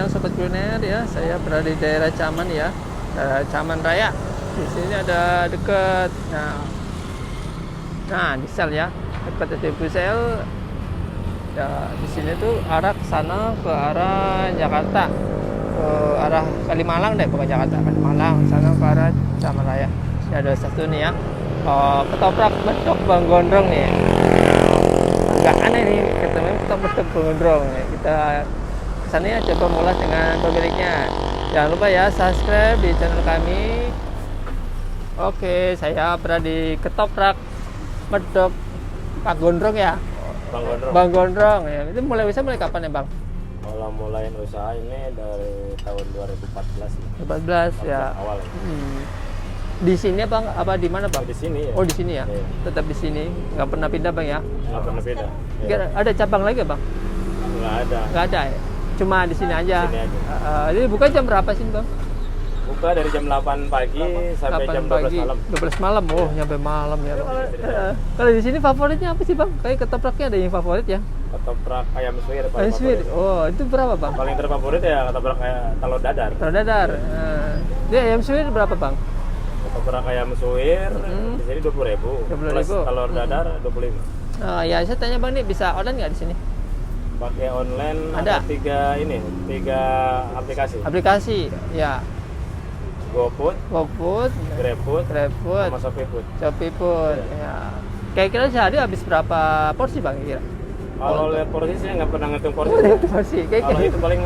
siang sobat kuliner ya. Saya berada di daerah Caman ya, Caman Raya. Di sini ada dekat, nah di sel ya, dekat SDB sel. Ya di sini tuh arah ke sana, ke arah Jakarta, ke arah Kalimalang deh, bukan Jakarta, Kalimalang. Sana ke arah Caman Raya. Ini ada satu nih ya, ketoprak medok Bang Gondrong nih. Agak aneh nih, ketemu ketoprak medok Bang Gondrong nih. Kita kesana ya, coba mulai dengan pemiliknya. Jangan lupa ya subscribe di channel kami. Oke, saya berada di ketoprak medok Pak Gondrong ya. Bang Gondrong. Bang Gondrong ya. Itu mulai kapan ya, Bang? Mulain usaha ini dari tahun 2014. 2014 ya. Awal. Di sini Bang, apa di mana Bang? Di sini ya. Oh, di sini ya. Iya. Tetap di sini, nggak pernah pindah Bang ya. Nggak pernah beda. Kira ada cabang lagi Bang? Nggak ada. Nggak ada ya. Cuma di sini aja. Di sini aja. Jadi buka jam berapa sih Bang? Buka dari jam 8 pagi sampai 8 jam 12 pagi, malam. 12 malam. Oh, nyampe malam ya Bang. Kalau di sini favoritnya apa sih Bang? Kayak ketopraknya ada yang favorit ya? Ketoprak ayam suwir paling Ayam suwir. favorit. Oh, itu berapa Bang? Paling terfavorit ya ketoprak kayak telur dadar. Telur dadar. Dia ayam suwir berapa Bang? Ketoprak ayam suwir di sini 20.000. 20.000. Plus telur dadar 25. Ya saya tanya Bang nih, bisa online nggak di sini? Pakai online Ada? tiga aplikasi. Aplikasi, ya. GoFood, GoFood, GrabFood, GrabFood, sama ShopeeFood. ShopeeFood. Ya. Kira-kira sehari habis berapa porsi Bang kira? Kalau lihat porsi sih nggak pernah ngitung porsi. Porsi. Kalau itu paling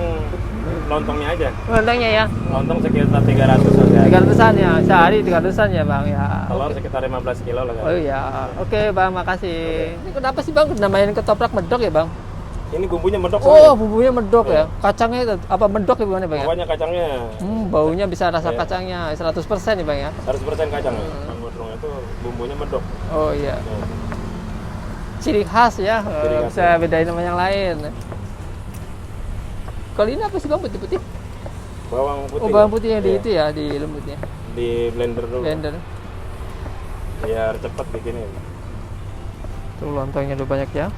lontongnya aja. Lontongnya ya. Lontong sekitar 300 aja. 300-an ya, sehari 300-an ya Bang ya. Telur Oke. sekitar 15 kilo lah. Oh iya, oke Bang, makasih. Ini kenapa sih Bang namain ketoprak medok ya Bang? Ini bumbunya medok. Oh, bumbunya medok ya. Kacangnya apa medok ya Bang ya Bang ya? Pokoknya kacangnya Baunya bisa rasa Iya. kacangnya 100% ya Bang ya. 100% kacang. Bang Gondrong itu bumbunya medok. Oh iya. Nah, Ciri khas ya, Ciri khas, bisa ya. bedain sama yang lain. Kalau ini apa sih Bang, putih-putih? bawang putih. Oh, bawang putih yang di Iya. itu ya, di lembutnya. Di blender dulu. Blender. Biar cepet bikinnya. Tuh lontongnya udah banyak ya.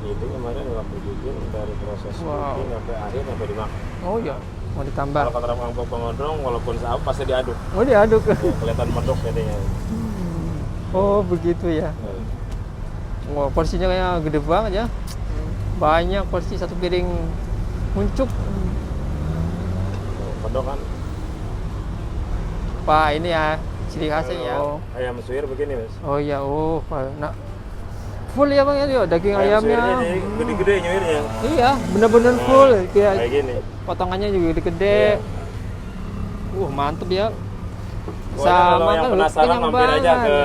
Itu kemarin lampu jujur dari proses Wow. bikin sampai akhir sampai dimakan. Oh iya, mau ditambah. Kalau kata Bang Gondrong walaupun sahab pasti diaduk. Oh diaduk. Ya, kelihatan medok jadinya. Oh begitu ya. Wah, porsinya kayak gede banget ya. Banyak porsi, satu piring muncuk. Medok kan. Pak ini ya ciri khasnya ya. Kalau ayam suwir begini Mas. Oh iya, nah full ya Bang ya, daging ayamnya. suwirnya jadi gede-gede nyuirnya. Iya, bener-bener full. Kayak Kayak gini. potongannya juga gede-gede. Mantep ya. Pokoknya kalau yang penasaran kenyang mampir aja banget. ke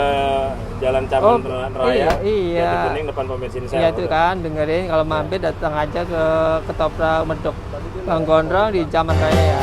Jalan Caman Raya. Iya. Jati Kuning depan pom bensin Iya Shell. itu kan, dengerin kalau mampir datang aja ke ketoprak medok Bang Gondrong di Caman Raya ya.